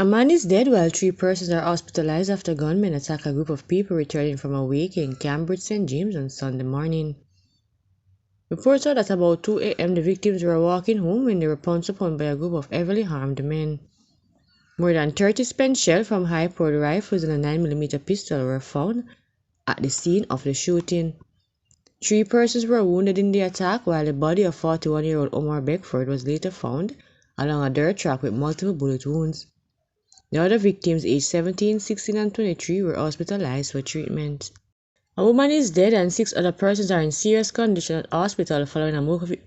A man is dead while 3 persons are hospitalized after gunmen attack a group of people returning from a wake in Cambridge, St. James on Sunday morning. Reports are that about 2 a.m. the victims were walking home when they were pounced upon by a group of heavily armed men. More than 30 spent shells from high-powered rifles and a 9mm pistol were found at the scene of the shooting. 3 persons were wounded in the attack, while the body of 41-year-old Omar Beckford was later found along a dirt track with multiple bullet wounds. The other victims, aged 17, 16, and 23, were hospitalized for treatment. A woman is dead and 6 other persons are in serious condition at hospital following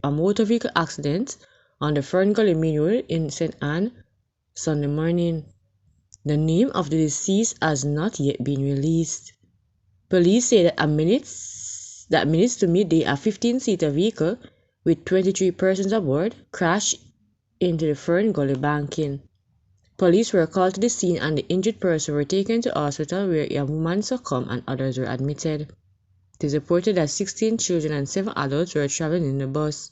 a motor vehicle accident on the Fern Gully Main Road in St. Anne Sunday morning. The name of the deceased has not yet been released. Police say that minutes to midday, a 15-seater vehicle with 23 persons aboard crashed into the Fern Gully banking. Police were called to the scene and the injured persons were taken to hospital where a woman succumbed and others were admitted. It is reported that 16 children and 7 adults were traveling in the bus.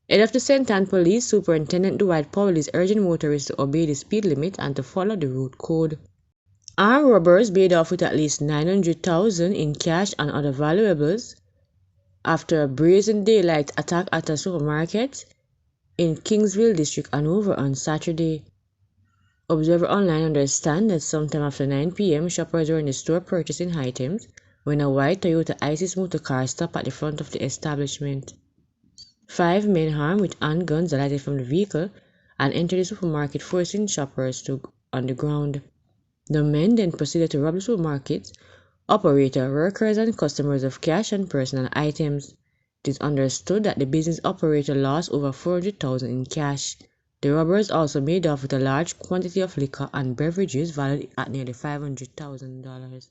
Head of the St. Anne Police Superintendent Dwight Powell is urging motorists to obey the speed limit and to follow the route code. Armed robbers made off with at least $900,000 in cash and other valuables after a brazen daylight attack at a supermarket in Kingsville District, Hanover on Saturday. Observers online understand that sometime after 9 p.m., shoppers were in the store purchasing items when a white Toyota Isis motor car stopped at the front of the establishment. 5 men armed with handguns alighted from the vehicle and entered the supermarket, forcing shoppers on the ground. The men then proceeded to rob the supermarket operator, workers, and customers of cash and personal items. It is understood that the business operator lost over $400,000 in cash. The robbers also made off with a large quantity of liquor and beverages valued at nearly $500,000.